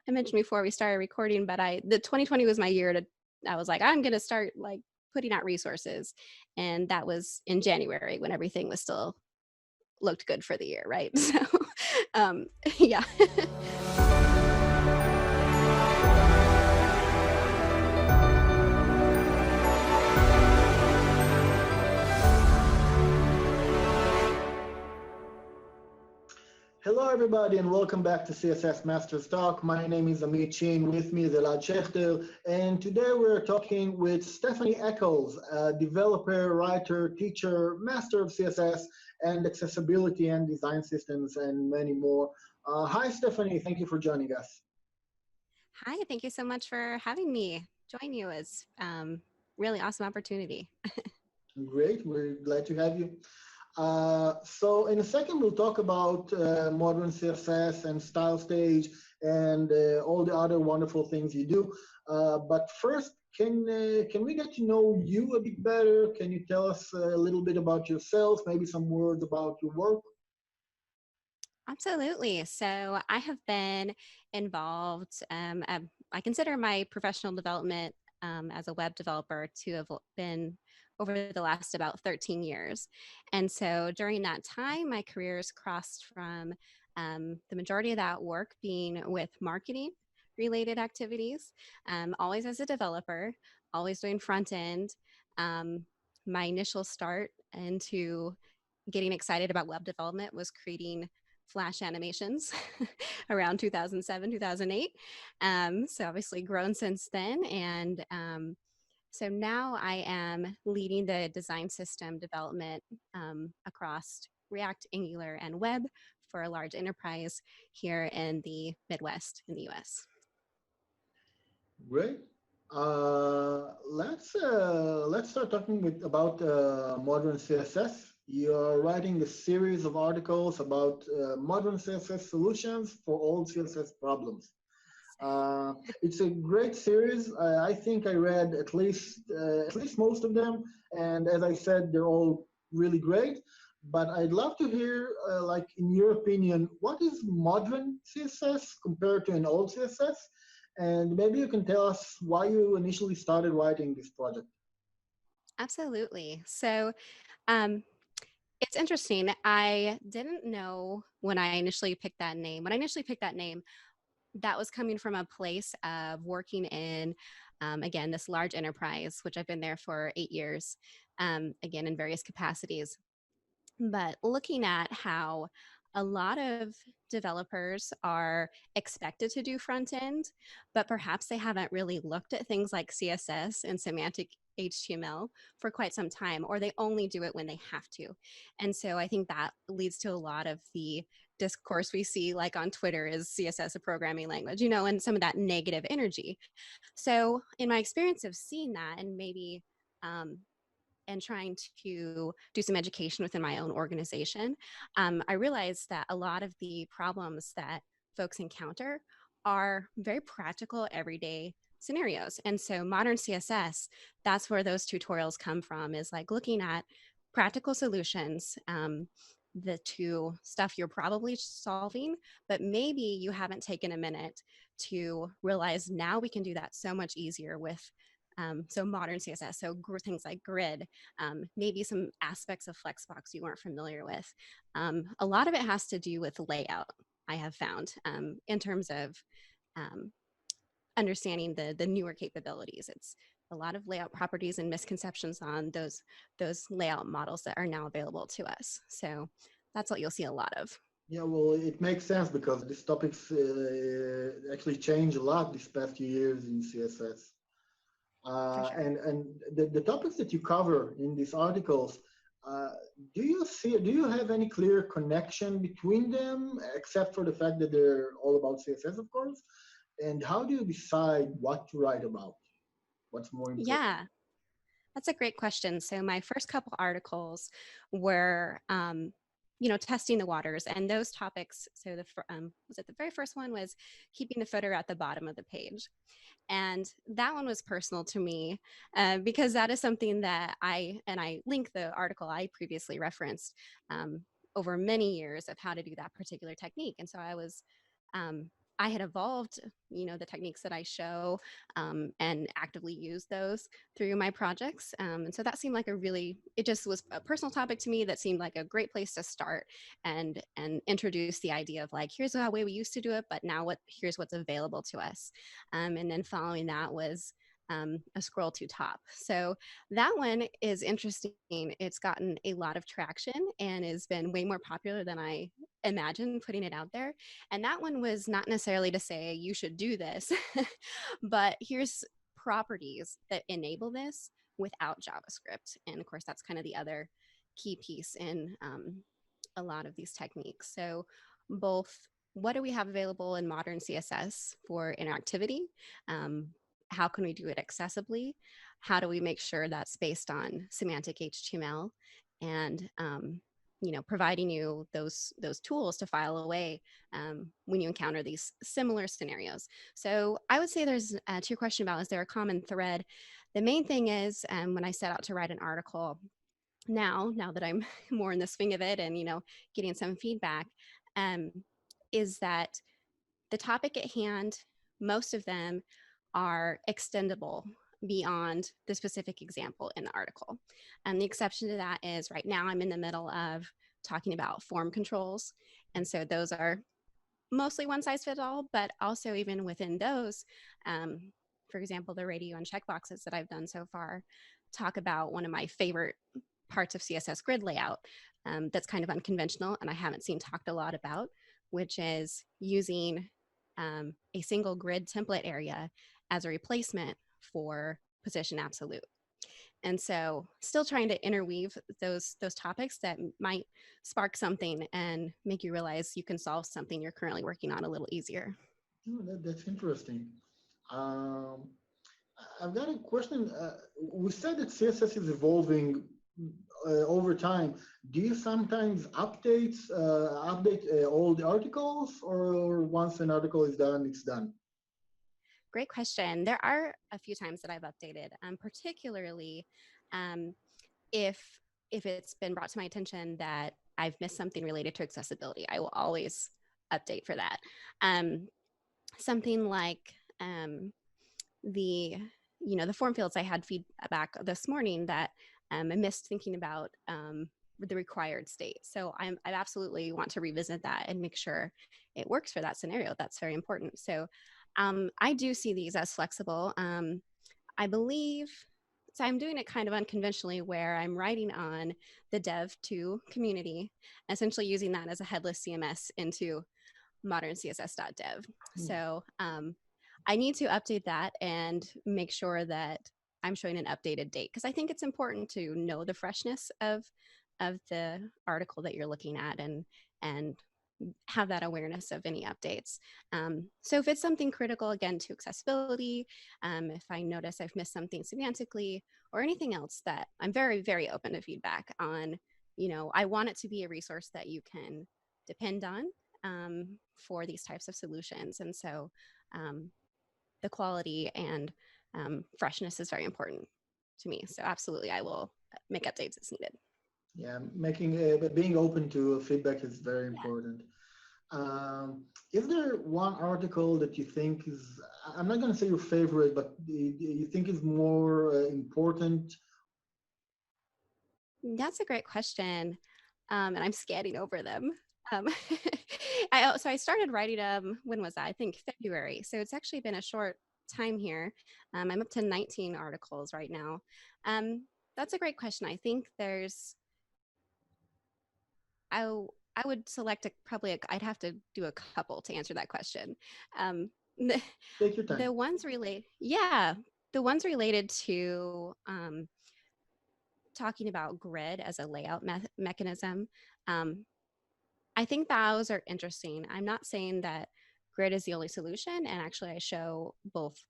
I mentioned before we started recording, but the 2020 was my year I was like, I'm going to start like putting out resources. And that was in January when everything was still looked good for the year, right? So, yeah. Hello, everybody, and welcome back to CSS Masters Talk. My name is Amit Chin. With me is Elad Schechter, and today we're talking with Stephanie Eckles, a developer, writer, teacher, master of CSS and accessibility and design systems, and many more. Hi, Stephanie. Thank you for joining us. Hi, thank you so much for having me join you. It's really awesome opportunity. Great. We're glad to have you. So in a second, we'll talk about modern CSS and Stylestage and all the other wonderful things you do. But first, can we get to know you a bit better? Can you tell us a little bit about yourself, maybe some words about your work? Absolutely. So I have been involved, I consider my professional development as a web developer to have been over the last about 13 years. And so during that time, my career has crossed from the majority of that work being with marketing related activities, always as a developer, always doing front end. Um, my initial start into getting excited about web development was creating Flash animations around 2007, 2008. So obviously grown since then. And so now I am leading the design system development across React, Angular, and web for a large enterprise here in the Midwest in the US. Great. Let's start talking about modern CSS. You're writing a series of articles about modern CSS solutions for all CSS problems. It's a great series. I think I read at least most of them, and as I said, they're all really great. But I'd love to hear, like, in your opinion, what is modern CSS compared to an old CSS? And maybe you can tell us why you initially started writing this project. Absolutely. So um, it's interesting. I didn't know when I initially picked that name. When I initially picked that name, that was coming from a place of working in, again, this large enterprise, which I've been there for 8 years, again, in various capacities. But looking at how a lot of developers are expected to do front end, but perhaps they haven't really looked at things like CSS and semantic HTML for quite some time, or they only do it when they have to. And so I think that leads to a lot of the discourse we see like on Twitter, is CSS a programming language, and some of that negative energy. So in my experience of seeing that and maybe um, and trying to do some education within my own organization, I realized that a lot of the problems that folks encounter are very practical, everyday scenarios. And so modern CSS, that's where those tutorials come from, is like looking at practical solutions, the to stuff you're probably solving, but maybe you haven't taken a minute to realize now we can do that so much easier with so modern CSS, so things like grid, maybe some aspects of Flexbox you weren't familiar with. A lot of it has to do with layout, I have found, in terms of um, understanding the newer capabilities. It's a lot of layout properties and misconceptions on those layout models that are now available to us. So that's what you'll see a lot of. Yeah, well, it makes sense because these topics actually change a lot these past few years in CSS. For sure. And the topics that you cover in these articles, uh, do you have any clear connection between them, except for the fact that they're all about CSS, of course? And how do you decide what to write about? What's more important? Yeah, that's a great question. So my first couple articles were, testing the waters, and those topics. So was it the very first one was keeping the footer at the bottom of the page, and that one was personal to me because that is something that I link the article I previously referenced over many years of how to do that particular technique, and so I was I had evolved, the techniques that I show, and actively use those through my projects. And so that seemed like it just was a personal topic to me that seemed like a great place to start and introduce the idea of like, here's the way we used to do it, but now here's what's available to us. And then following that was a scroll to top. So that one is interesting. It's gotten a lot of traction and has been way more popular than I imagined putting it out there. And that one was not necessarily to say you should do this, but here's properties that enable this without JavaScript. And of course, that's kind of the other key piece in a lot of these techniques. So both what do we have available in modern CSS for interactivity? Um, how can we do it accessibly? How do we make sure that's based on semantic HTML? And providing you those tools to file away when you encounter these similar scenarios. So I would say there's to your question about is there a common thread? The main thing is when I set out to write an article, now that I'm more in the swing of it and getting some feedback, um, is that the topic at hand, most of them are extendable beyond the specific example in the article. And the exception to that is right now I'm in the middle of talking about form controls. And so those are mostly one size fits all, but also even within those, um, for example, the radio and checkboxes that I've done so far talk about one of my favorite parts of CSS grid layout that's kind of unconventional and I haven't seen talked a lot about, which is using a single grid template area as a replacement for position absolute. And so still trying to interweave those topics that might spark something and make you realize you can solve something you're currently working on a little easier. Oh, that's interesting. Um, I've got a question. We said that CSS is evolving over time. Do you sometimes update old articles, or once an article is done, it's done? Great question. There are a few times that I've updated, particularly um, if if it's been brought to my attention that I've missed something related to accessibility. I will always update for that. Um, Something like the the form fields I had feedback this morning that I missed thinking about the required state. So I absolutely want to revisit that and make sure it works for that scenario. That's very important. So I do see these as flexible. I believe so. I'm doing it kind of unconventionally where I'm writing on the Dev 2 community, essentially using that as a headless CMS into modern CSS.dev. Hmm. So I need to update that and make sure that I'm showing an updated date because I think it's important to know the freshness of the article that you're looking at and have that awareness of any updates. So if it's something critical again to accessibility, if I notice I've missed something semantically or anything else, that I'm very, very open to feedback on. I want it to be a resource that you can depend on for these types of solutions. And so the quality and freshness is very important to me. So absolutely, I will make updates as needed. Yeah, being open to feedback is very Yeah. important. Is there one article that you think is, I'm not going to say your favorite, but you think is more important? That's a great question. And I'm scanning over them. Um, so I started writing them, when was that? I think February. So it's actually been a short time here. I'm up to 19 articles right now. Um, that's a great question. I think I would select I'd have to do a couple to answer that question. Um, the, Take your time. the ones related, yeah, the ones related to talking about grid as a layout mechanism. Um, I think those are interesting. I'm not saying that grid is the only solution, and actually, I show both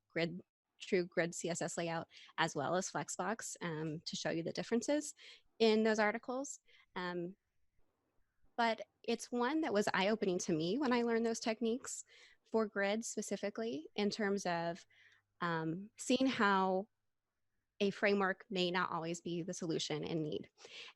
true grid CSS layout, as well as Flexbox to show you the differences in those articles. Um, but it's one that was eye-opening to me when I learned those techniques for grid specifically, in terms of seeing how a framework may not always be the solution in need.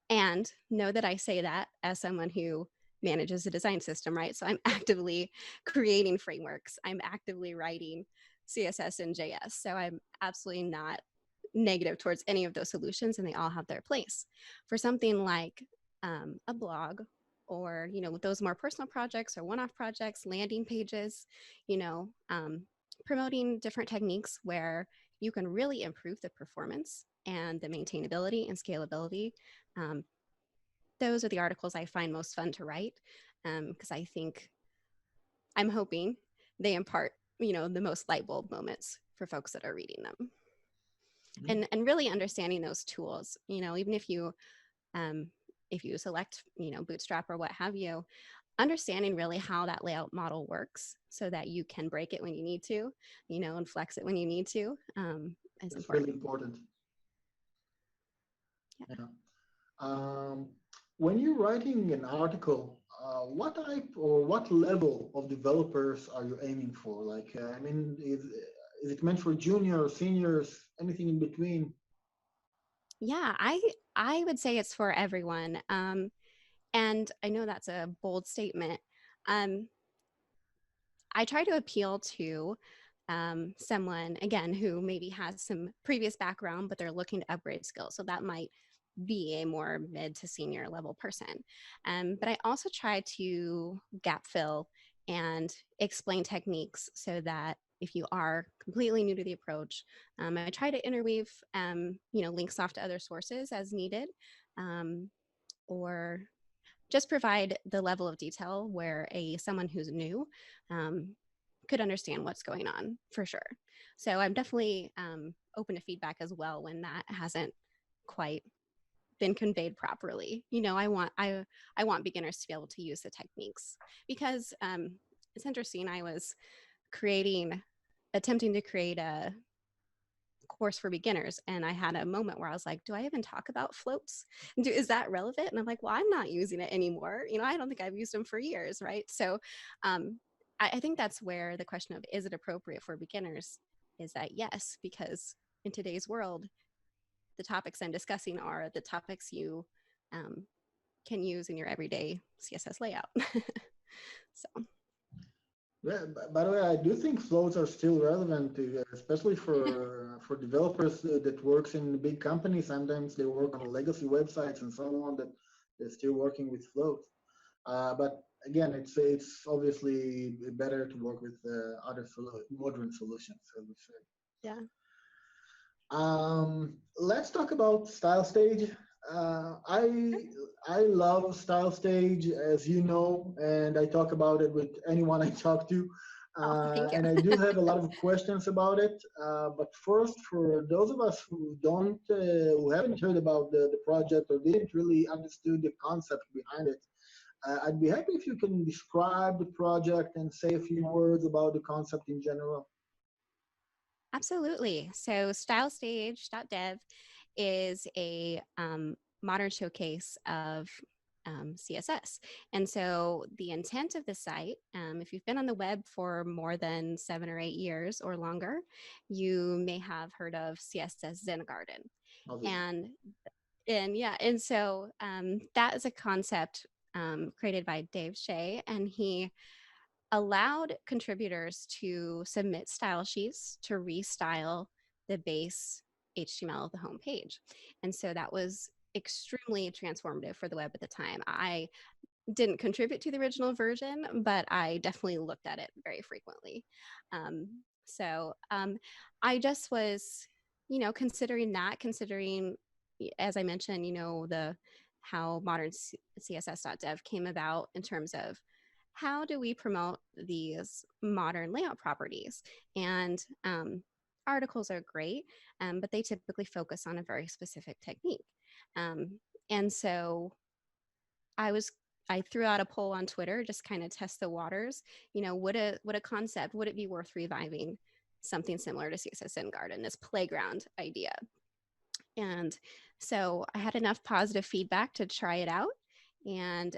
And know that I say that as someone who manages the design system, right? So I'm actively creating frameworks. I'm actively writing CSS and JS. So I'm absolutely not negative towards any of those solutions, and they all have their place. For something like a blog, or with those more personal projects or one-off projects, landing pages, promoting different techniques where you can really improve the performance and the maintainability and scalability. Um, those are the articles I find most fun to write, because I'm hoping they impart, the most light bulb moments for folks that are reading them. Mhm. And really understanding those tools, even um, if you select, Bootstrap or what have you, understanding really how that layout model works so that you can break it when you need to, and flex it when you need to, is That's really important. important. Yeah. Yeah. Um, when you're writing an article, what type or what level of developers are you aiming for? Like, I mean, is it meant for juniors, seniors, anything in between? Yeah, I would say it's for everyone. And I know that's a bold statement. Um, I try to appeal to someone, again, who maybe has some previous background, but they're looking to upgrade skills. So that might be a more mid to senior level person. But I also try to gap fill and explain techniques so that if you are completely new to the approach, I try to interweave, links off to other sources as needed, um, or just provide the level of detail where someone who's new um, could understand what's going on for sure. So I'm definitely open to feedback as well when that hasn't quite been conveyed properly. I want beginners to be able to use the techniques, because it's interesting. I was attempting to create a course for beginners, and I had a moment where I was like, do I even talk about floats? Is that relevant? And I'm like, well, I'm not using it anymore. I don't think I've used them for years, right? So um, I think that's where the question of, is it appropriate for beginners, is that yes, because in today's world, the topics I'm discussing are the topics you um, can use in your everyday CSS layout. So Yeah, by the way, I do think flows are still relevant, especially for developers that works in big companies. Sometimes they work on legacy websites and so on that they're still working with flows. But again, it's obviously better to work with other modern solutions, as we say. yeah. Let's talk about Stylestage. I love Stylestage, as you know, and I talk about it with anyone I talk to. Oh, thank you. And I do have a lot of questions about it. But first, for those of us who haven't heard about the project or didn't really understood the concept behind it, I'd be happy if you can describe the project and say a few words about the concept in general. Absolutely. So Stylestage.dev is a modern showcase of CSS. And so the intent of the site, if you've been on the web for more than 7 or 8 years or longer, you may have heard of CSS Garden. Obviously. And and so that is a concept created by Dave Shea, and he allowed contributors to submit style sheets to restyle the base HTML of the home page. And so that was extremely transformative for the web at the time. I didn't contribute to the original version, but I definitely looked at it very frequently. So I just was, considering, as I mentioned, the how modern CSS.dev came about in terms of how do we promote these modern layout properties. And articles are great, but they typically focus on a very specific technique. Um, and so I was I threw out a poll on Twitter, just kind of test the waters. Would a concept, would it be worth reviving something similar to CSS Garden, this playground idea? And so I had enough positive feedback to try it out and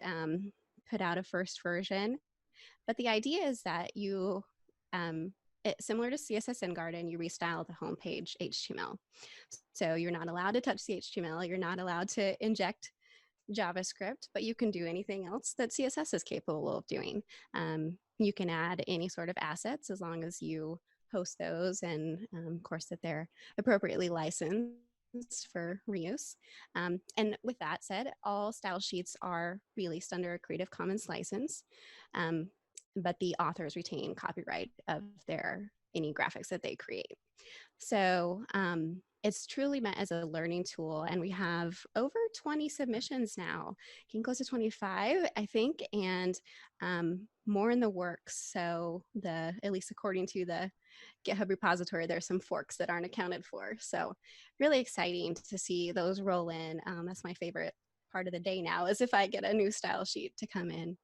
put out a first version. But the idea is that similar to CSS Garden, you restyle the homepage HTML. So you're not allowed to touch the HTML. You're not allowed to inject JavaScript, but you can do anything else that CSS is capable of doing. You can add any sort of assets as long as you host those, and of course that they're appropriately licensed for reuse. And with that said, all style sheets are released under a Creative Commons license, um, but the authors retain copyright of their any graphics that they create. So it's truly meant as a learning tool. And we have over 20 submissions now, getting close to 25, I think, and more in the works. So at least according to the GitHub repository, there's some forks that aren't accounted for. So really exciting to see those roll in. That's my favorite part of the day now, is if I get a new style sheet to come in.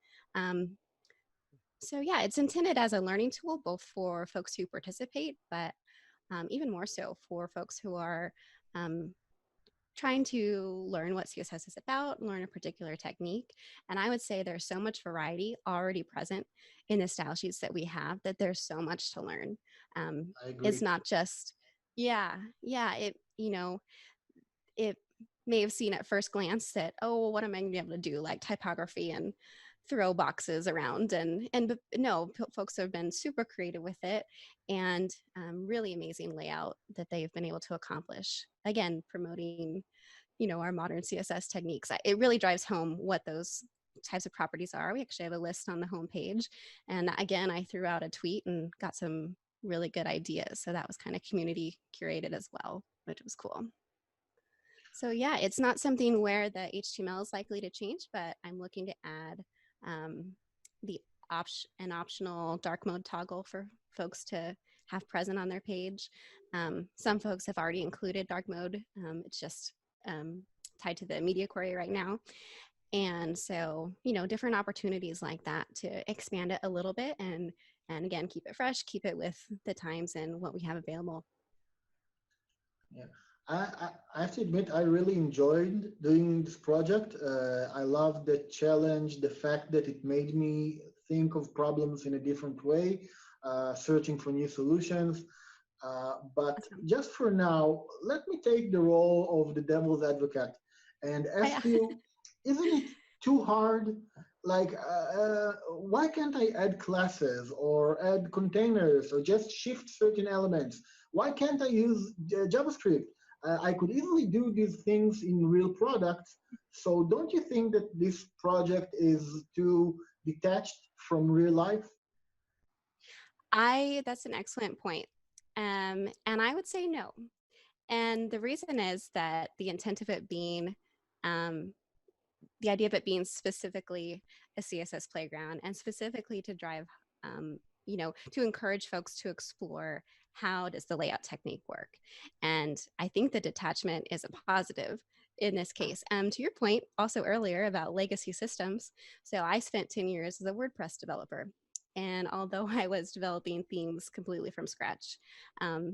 So yeah, it's intended as a learning tool, both for folks who participate, but even more so for folks who are um, trying to learn what CSS is about, learn a particular technique. And I would say there's so much variety already present in the style sheets that we have, that there's so much to learn. I It's agree. not just, yeah, it may have seen at first glance that, oh, well, what am I going to be able to do, like typography and throw boxes around, and no, folks have been super creative with it, and really amazing layout that they've been able to accomplish, again promoting our modern CSS techniques. It really drives home what those types of properties are. We actually have a list on the homepage, and again I threw out a tweet and got some really good ideas, so that was kind of community curated as well, which was cool. So yeah, it's not something where the HTML is likely to change, but I'm looking to add um, an optional dark mode toggle for folks to have present on their page. Some folks have already included dark mode. It's just um, tied to the media query right now. And so, different opportunities like that to expand it a little bit, and again, keep it fresh, keep it with the times and what we have available. Yeah, I have to admit, I really enjoyed doing this project. I love the challenge, the fact that it made me think of problems in a different way, searching for new solutions. But Awesome. just for now, let me take the role of the devil's advocate and ask you, isn't it too hard? Like, why can't I add classes or add containers or just shift certain elements? Why can't I use JavaScript? I could easily do these things in real products. So don't you think that this project is too detached from real life? That's an excellent point. And I would say no. And the reason is that the intent of it being, um, the idea of it being specifically a CSS playground, and specifically to drive, to encourage folks to explore how does the layout technique work. And I think the detachment is a positive in this case. To your point also earlier about legacy systems. So I spent 10 years as a WordPress developer. And although I was developing themes completely from scratch,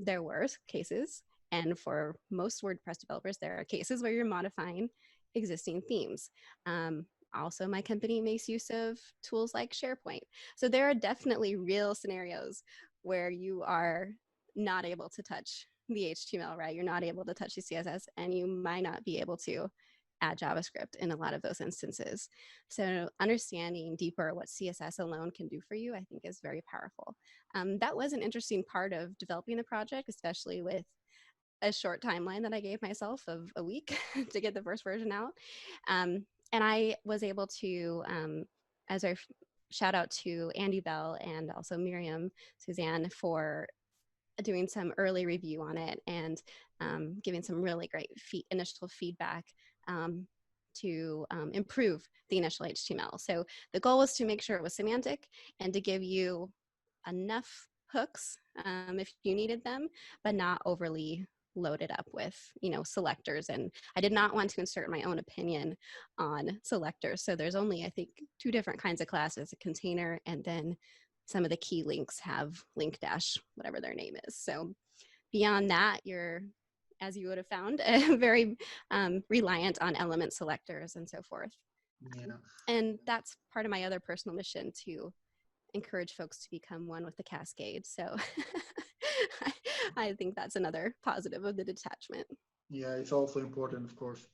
there were cases, and for most WordPress developers, there are cases where you're modifying existing themes. Um, Also, my company makes use of tools like SharePoint. So there are definitely real scenarios where you are not able to touch the HTML, right? You're not able to touch the CSS, and you might not be able to add JavaScript in a lot of those instances. So understanding deeper what CSS alone can do for you, I think, is very powerful. That was an interesting part of developing the project, especially with a short timeline that I gave myself of a week to get the first version out. And I was able to, as I shout out to Andy Bell and also Miriam Suzanne for doing some early review on it, and giving some really great initial feedback to improve the initial HTML. So the goal was to make sure it was semantic and to give you enough hooks if you needed them, but not overly loaded up with selectors. And I did not want to insert my own opinion on selectors. So there's only, I think, two different kinds of classes: a container, and then some of the key links have link dash whatever their name is. So beyond that, you're, as you would have found, very reliant on element selectors and so forth. Yeah. And that's part of my other personal mission, to encourage folks to become one with the cascade. So I think that's another positive of the detachment. Yeah, it's also important, of course.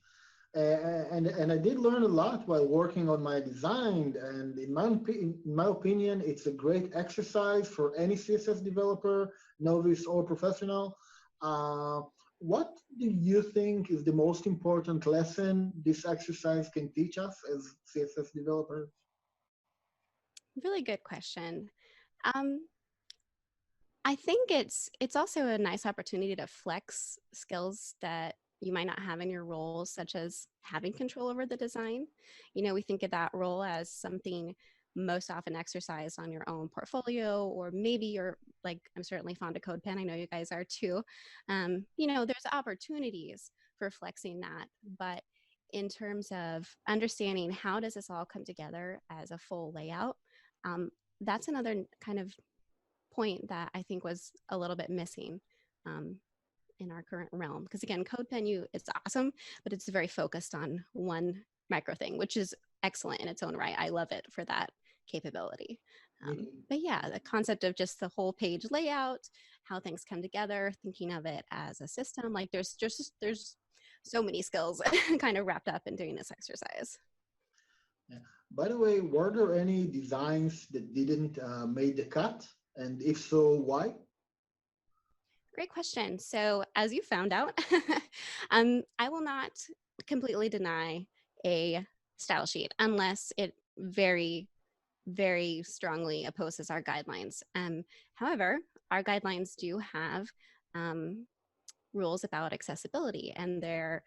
And I did learn a lot while working on my design. And in my opinion, it's a great exercise for any CSS developer, novice or professional. Uh, what do you think is the most important lesson this exercise can teach us as CSS developers? Really good question. Um, I think it's also a nice opportunity to flex skills that you might not have in your roles, such as having control over the design. You know, we think of that role as something most often exercised on your own portfolio, or maybe you're like, I'm certainly fond of CodePen. I know you guys are too. You know, there's opportunities for flexing that, but in terms of understanding how does this all come together as a full layout, um, that's another kind of point that I think was a little bit missing um, in our current realm. Because again, CodePen, it's awesome, but it's very focused on one micro thing, which is excellent in its own right. I love it for that capability. Me too. But yeah, the concept of just the whole page layout, how things come together, thinking of it as a system, like there's so many skills kind of wrapped up in doing this exercise. Yeah. By the way, were there any designs that didn't make the cut? And if so, why? Great question. So, as you found out, I will not completely deny a style sheet unless it very strongly opposes our guidelines. However, our guidelines do have um, rules about accessibility, and they're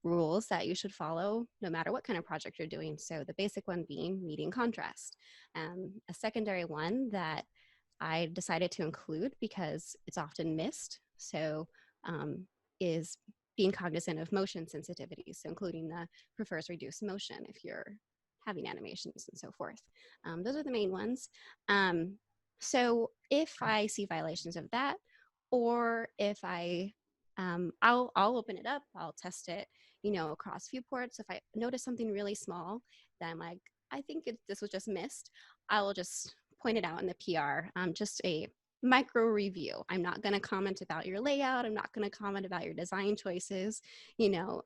rules that you should follow no matter what kind of project you're doing. So, the basic one being meeting contrast. A secondary one that I decided to include because it's often missed. So, um, is being cognizant of motion sensitivity. So, including the prefers reduced motion if you're having animations and so forth. Those are the main ones. So, if I see violations of that, or if I'll open it up, I'll test it, you know, across viewports. If I notice something really small, then I'm like, I think this was just missed. I will just point it out in the PR, just a micro review. I'm not going to comment about your layout. I'm not going to comment about your design choices, you know,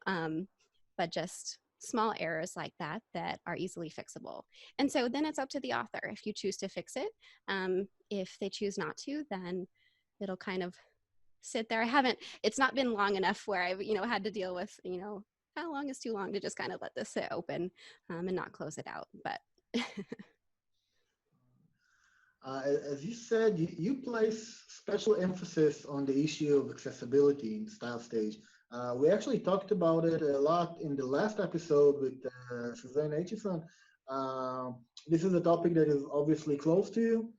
but just small errors like that that are easily fixable. And so then it's up to the author if you choose to fix it. If they choose not to, then it'll kind of sit there. It's not been long enough where I've, you know, had to deal with, you know, how long is too long to just kind of let this sit open and not close it out. But As you said, you place special emphasis on the issue of accessibility in Stylestage. We actually talked about it a lot in the last episode with Suzanne Aitchison. Uh, this is a topic that is obviously close to you.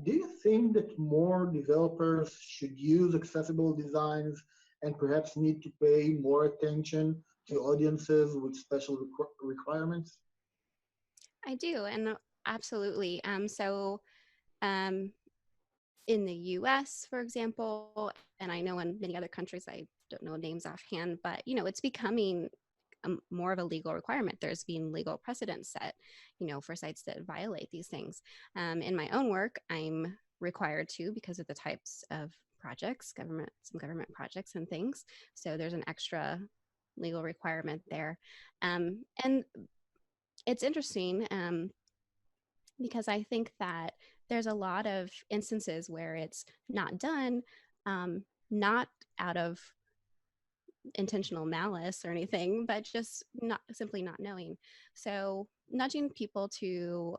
Do you think that more developers should use accessible designs and perhaps need to pay more attention to audiences with special requirements? I do, and absolutely. Um, in the US, for example, and I know in many other countries, I don't know names offhand, but you know, it's becoming more of a legal requirement. There's been legal precedent set, you know, for sites that violate these things. In my own work, I'm required to because of the types of projects, some government projects and things. So there's an extra legal requirement there. And it's interesting because I think that there's a lot of instances where it's not done, not out of intentional malice or anything, but just not simply not knowing. So nudging people to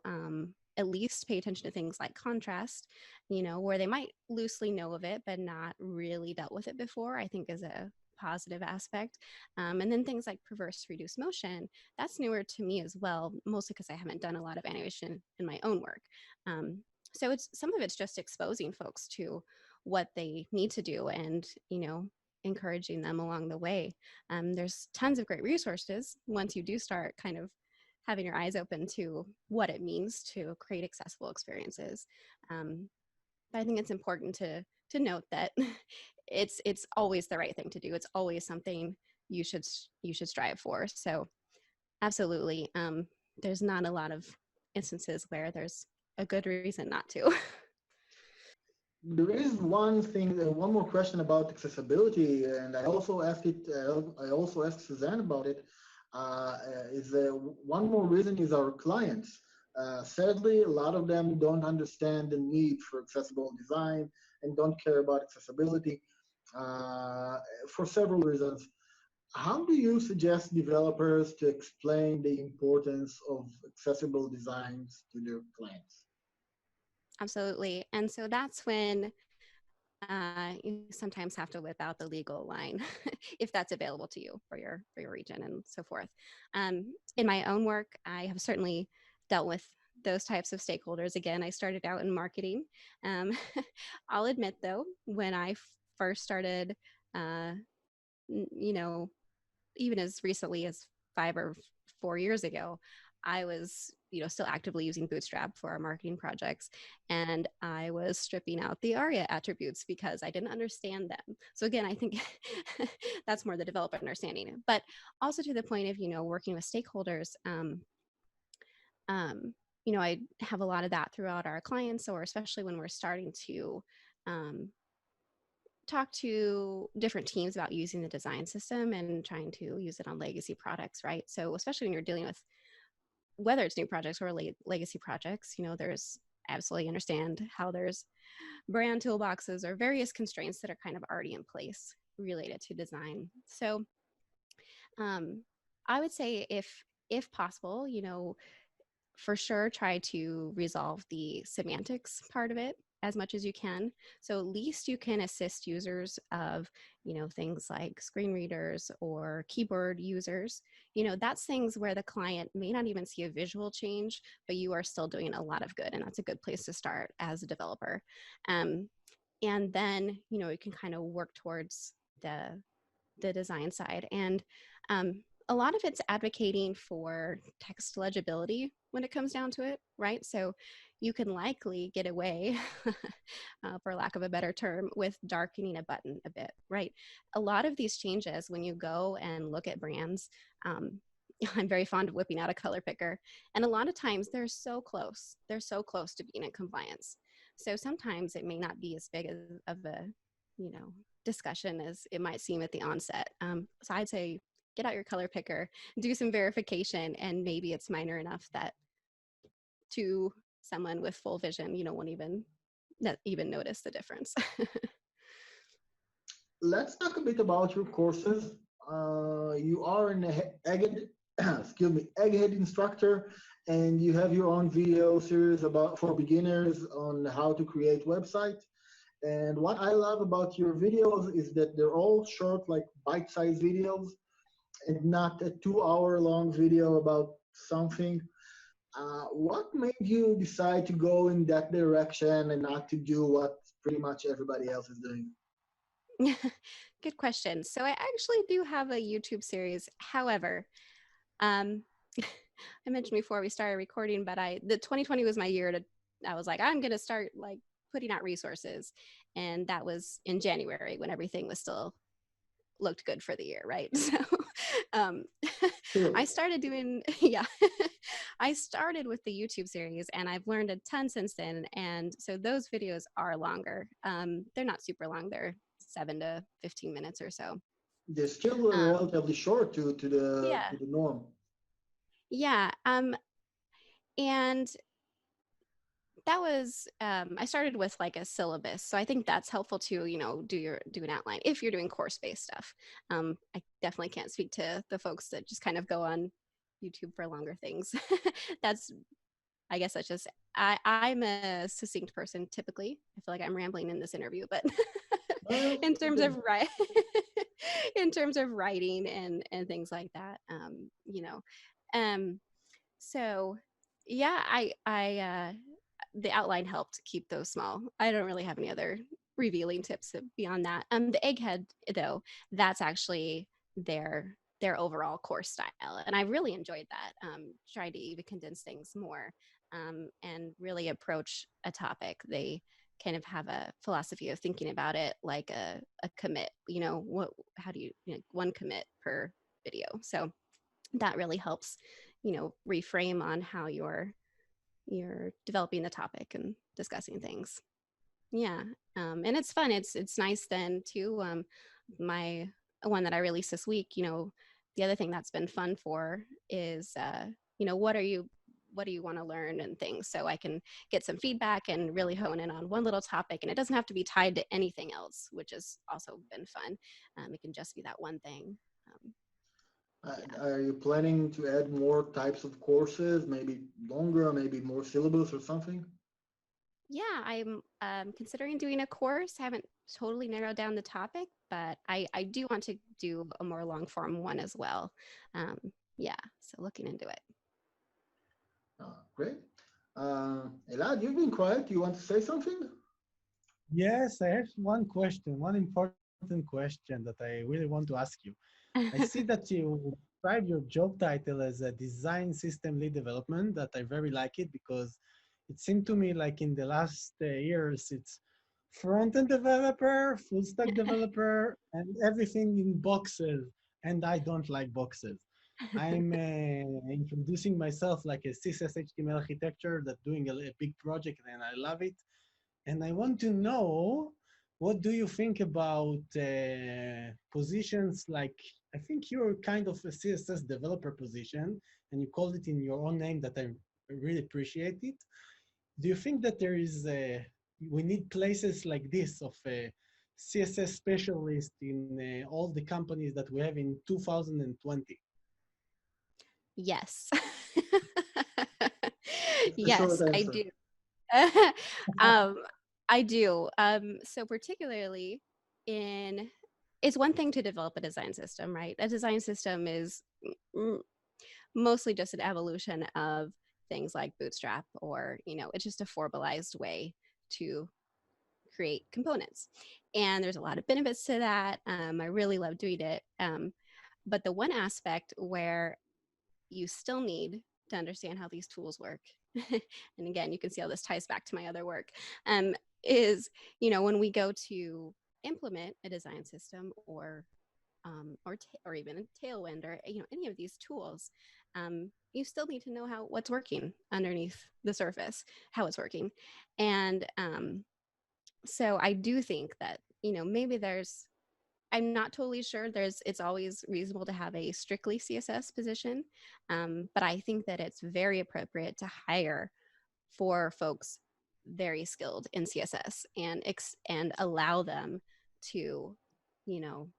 at least pay attention to things like contrast, you know, where they might loosely know of it, but not really dealt with it before, I think is a positive aspect. And then things like perverse reduced motion, that's newer to me as well, mostly because I haven't done a lot of animation in my own work. So it's some of it's just exposing folks to what they need to do and, you know, encouraging them along the way. There's tons of great resources once you do start kind of having your eyes open to what it means to create accessible experiences. But I think it's important to note that it's always the right thing to do. It's always something you should strive for. So absolutely, there's not a lot of instances where there's a good reason not to. There is one thing, one more question about accessibility, and I also asked it. I also asked Suzanne about it. Is one more reason is our clients. Sadly, a lot of them don't understand the need for accessible design and don't care about accessibility uh, for several reasons. How do you suggest developers to explain the importance of accessible designs to their clients? Absolutely. And so that's when you sometimes have to whip out the legal line if that's available to you for your region and so forth. In my own work, I have certainly dealt with those types of stakeholders. Again, I started out in marketing. Um, I'll admit though, when I first started, uh, you know, even as recently as 5 or 4 years ago, I was, still actively using Bootstrap for our marketing projects. And I was stripping out the ARIA attributes because I didn't understand them. So again, I think that's more the developer understanding. But also to the point of, working with stakeholders, um, I have a lot of that throughout our clients, or especially when we're starting to um, talk to different teams about using the design system and trying to use it on legacy products, right? So especially when you're dealing with whether it's new projects or legacy projects, there's absolutely understand how there's brand toolboxes or various constraints that are kind of already in place related to design. So um, I would say if possible, for sure try to resolve the semantics part of it as much as you can. So at least you can assist users of, things like screen readers or keyboard users. That's things where the client may not even see a visual change, but you are still doing a lot of good. And that's a good place to start as a developer. And then, you can kind of work towards the design side. And a lot of it's advocating for text legibility when it comes down to it, right? So you can likely get away, for lack of a better term, with darkening a button a bit, right? A lot of these changes, when you go and look at brands, um, I'm very fond of whipping out a color picker. And a lot of times they're so close. They're so close to being in compliance. So sometimes it may not be as big of a, you know, discussion as it might seem at the onset. So I'd say get out your color picker, do some verification, and maybe it's minor enough that to someone with full vision, won't even not even notice the difference. Let's talk a bit about your courses. You are an egghead, excuse me, egghead instructor, and you have your own video series about for beginners on how to create websites. And what I love about your videos is that they're all short, like bite-sized videos, and not a 2 hour long video about something. What made you decide to go in that direction and not to do what pretty much everybody else is doing? Good question. So I actually do have a YouTube series. However, um, I mentioned before we started recording, but the 2020 was my year to. I was like, I'm gonna start like putting out resources, and that was in January when everything was still looked good for the year, right? So um, I Sure. started doing, yeah, I started with the YouTube series and I've learned a ton since then. And so those videos are longer. They're not super long, they're 7 to 15 minutes or so. They're still Um, relatively short yeah, to the norm. yeah. And that was I started with like a syllabus, so I think that's helpful to do an outline if you're doing course based stuff. I definitely can't speak to the folks that just kind of go on YouTube for longer things. That's I guess that's just I'm a succinct person typically. I feel like I'm rambling in this interview, but in It's terms okay. of in terms of writing and things like that, um, so yeah, I the outline helped keep those small. I don't really have any other revealing tips beyond that. The egghead though, that's actually their overall course style, and I really enjoyed that. Trying to even condense things more and really approach a topic. They kind of have a philosophy of thinking about it like a commit. How do one commit per video? So that really helps reframe on how you're developing the topic and discussing things. Yeah. And it's fun. It's nice then too. My one that I released this week, the other thing that's been fun for is what do you want to learn and things, so I can get some feedback and really hone in on one little topic, and it doesn't have to be tied to anything else, which has also been fun. It can just be that one thing. um, yeah. Are you planning to add more types of courses, maybe longer, maybe more syllabus or something? Yeah, I'm considering doing a course. I haven't totally narrowed down the topic, but I do want to do a more long form one as well. Um, yeah, so looking into it. Great. Elad, you've been quiet. You want to say something? Yes, I have one question, one important question that I really want to ask you. I see that you describe your job title as a design system lead development, that I very like it because it seemed to me like in the last years, it's front-end developer, full stack developer, and everything in boxes. And I don't like boxes. I'm introducing myself like a CSS HTML architecture that's doing a big project and I love it. And I want to know, what do you think about positions like, I think you're kind of a CSS developer position, and you called it in your own name that I really appreciate it. Do you think that we need places like this of a CSS specialist in all the companies that we have in 2020? Yes. That's the short Yes, I answer. do. um, I do. So particularly in it's one thing to develop a design system, right? A design system is mm, mostly just an evolution of things like Bootstrap, or it's just a formalized way to create components. And there's a lot of benefits to that. I really love doing it. But the one aspect where you still need to understand how these tools work, and again, you can see how this ties back to my other work, is when we go to implement a design system, or even a Tailwind, or any of these tools, you still need to know how what's working underneath the surface, how it's working. And so I do think that maybe I'm not totally sure it's always reasonable to have a strictly CSS position, but I think that it's very appropriate to hire for folks very skilled in CSS, and allow them to you know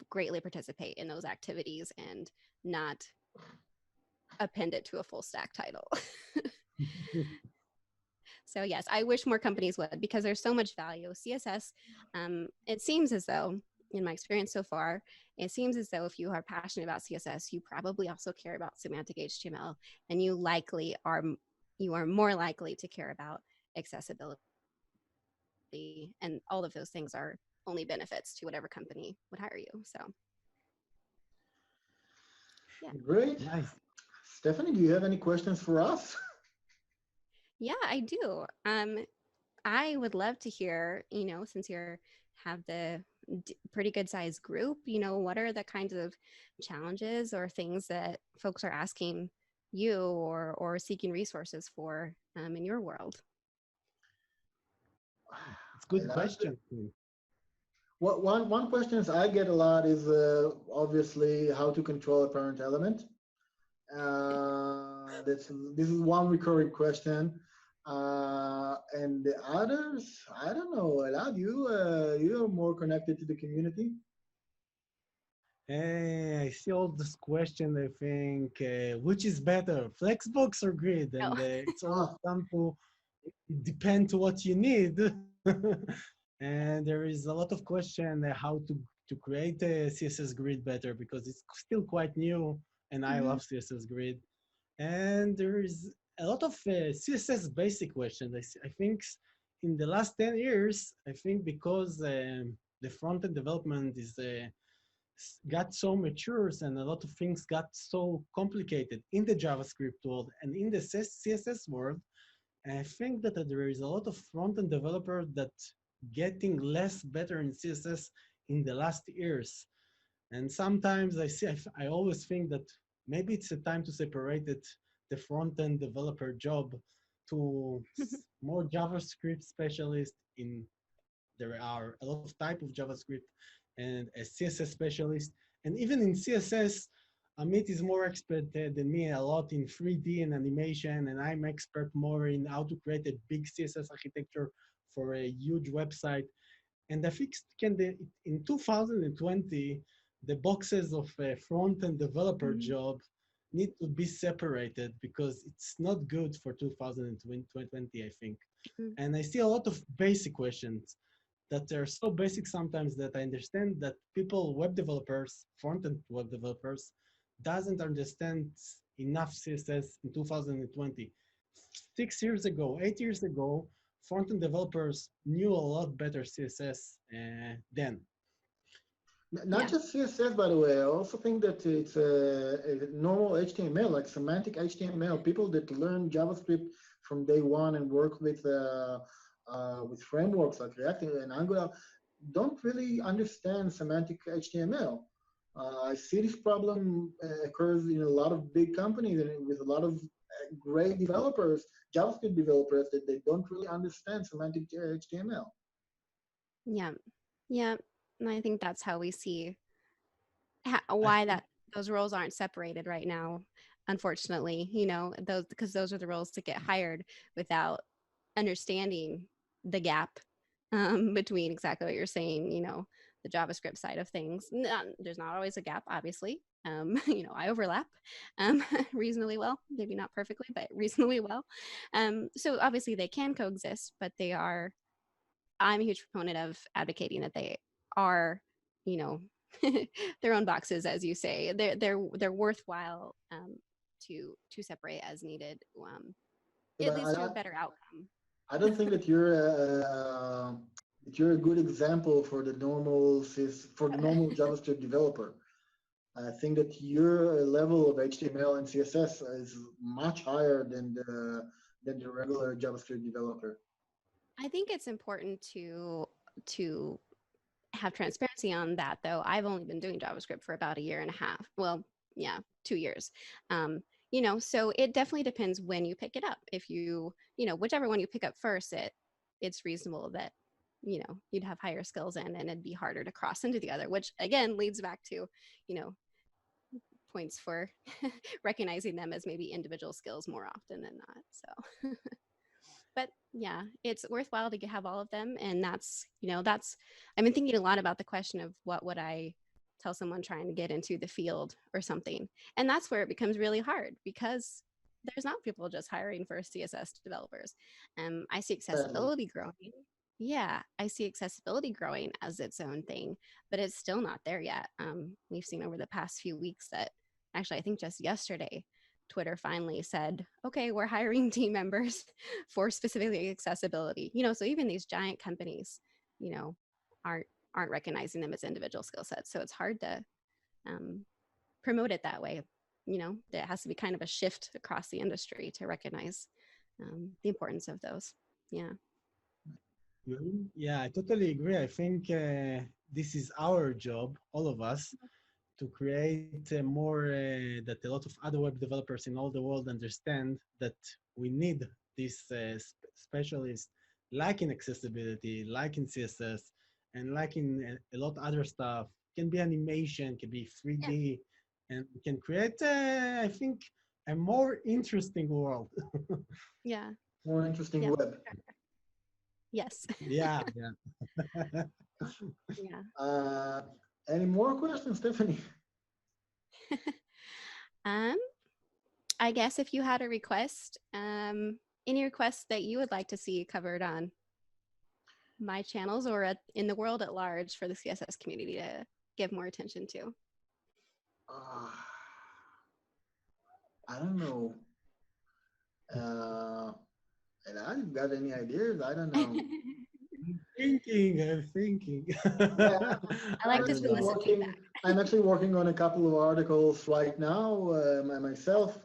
greatly participate in those activities and not append it to a full stack title. So yes, I wish more companies would, because there's so much value. CSS, it seems as though, in my experience so far, it seems as though if you are passionate about CSS, you probably also care about semantic HTML, and you are more likely to care about accessibility, and all of those things are only benefits to whatever company would hire you. So yeah. Great. Nice. Stephanie, do you have any questions for us? Yeah, I do. I would love to hear, since you're have the pretty good sized group, what are the kinds of challenges or things that folks are asking you, or seeking resources for, in your world? It's a good Elad? question. One questions I get a lot is obviously how to control a parent element. This is one recurring question. And the others, I don't know. Elad, you're more connected to the community. I see all this question. I think which is better, Flexbox or Grid, and Oh. it's all Ah, come to depend to what you need. And there is a lot of question how to create a CSS Grid better because it's still quite new, and I Hmm. love CSS Grid. And there is a lot of CSS basic questions. I think in the last 10 years, I think because the front-end development is got so mature and a lot of things got so complicated in the JavaScript world and in the CSS world, I think that there is a lot of front-end developers that getting less better in CSS in the last years. And sometimes I always think that maybe it's a time to separate it, the front-end developer job to more JavaScript specialist in there are a lot of type of JavaScript and a CSS specialist. And even in CSS, Amit is more expert than me a lot in 3D and animation, and I'm expert more in how to create a big CSS architecture for a huge website. And I think in 2020, the boxes of a front-end developer Mhm. job need to be separated because it's not good for 2020, I think. Mhm. And I see a lot of basic questions that are so basic sometimes that I understand that people, web developers, front-end web developers, doesn't understand enough CSS in 2020. 6 years ago, 8 years ago, front-end developers knew a lot better CSS then. Not Yeah. just CSS, by the way. I also think that it's a normal HTML, like semantic HTML. People that learn JavaScript from day one and work with frameworks like React and Angular don't really understand semantic HTML. I see this problem occurs in a lot of big companies and with a lot of great developers, JavaScript developers, that they don't really understand semantic HTML. Yeah. Yeah. And I think that's how we see I why think, that those roles aren't separated right now, unfortunately, those because those are the roles to get hired without understanding the gap between exactly what you're saying, the JavaScript side of things. There's not always a gap, obviously. I overlap reasonably well, maybe not perfectly, but reasonably well. So obviously they can coexist, but I'm a huge proponent of advocating that they are, you know, their own boxes, as you say. They're worthwhile to separate as needed. But It leads to a better outcome. I don't think that you're a good example for the for the normal JavaScript developer. I think that your level of HTML and CSS is much higher than the regular JavaScript developer. I think it's important to have transparency on that, though. I've only been doing JavaScript for about a year and a half. Well, yeah, 2 years. So it definitely depends when you pick it up. If whichever one you pick up first, it's reasonable that you'd have higher skills in, and it'd be harder to cross into the other, which again leads back to you know points for recognizing them as maybe individual skills more often than not. So but yeah, it's worthwhile to have all of them. And that's I've been thinking a lot about the question of what would I tell someone trying to get into the field or something. And that's where it becomes really hard because there's not people just hiring for CSS developers. I see Sadly. accessibility growing. Yeah, I see accessibility growing as its own thing, but it's still not there yet. We've seen over the past few weeks that actually, I think just yesterday, Twitter finally said, okay, we're hiring team members for specifically accessibility. So even these giant companies, you know, aren't aren't recognizing them as individual skill sets. So it's hard to um, promote it that way. There has to be kind of a shift across the industry to recognize the importance of those. Yeah. yeah, I totally agree. I think this is our job, all of us, to create more that a lot of other web developers in all the world understand that we need this specialist like in accessibility, like in CSS, and like in a lot other stuff. Can be animation, can be Yeah. 3D, and can create, I think, a more interesting world. Yeah. More interesting Yeah. web. Yes. Yeah, yeah. Yeah. Uh, any more questions, Stephanie? um, I guess if you had a request, any requests that you would like to see covered on my channels or in the world at large for the CSS community to give more attention to. Uh, I don't know. Uh, and I got any ideas? I don't know. I'm thinking. Yeah, I like I to don't know. solicit feedback. I'm actually working on a couple of articles right now myself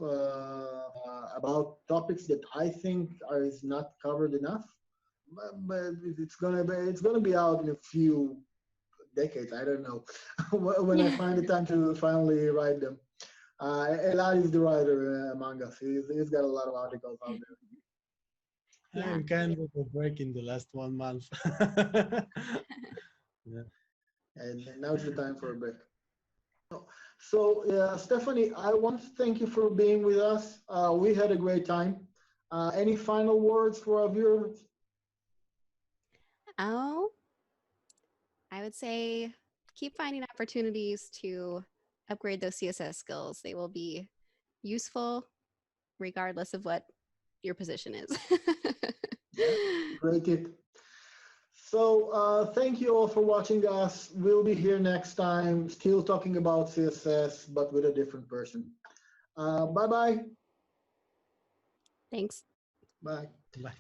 about topics that I think is not covered enough. But it's gonna be out in a few decades. I don't know when I find the time to finally write them. Eli is the writer among us. He's got a lot of articles out there. Yeah. We can do a break in the last 1 month. Yeah. And now's the time for a break. So, Stephanie, I want to thank you for being with us. We had a great time. Any final words for our viewers? Oh, I would say keep finding opportunities to upgrade those CSS skills. They will be useful regardless of what your position is. Yeah, great tip. So thank you all for watching us. We'll be here next time, still talking about CSS, but with a different person. Bye-bye. Thanks. Bye. Bye.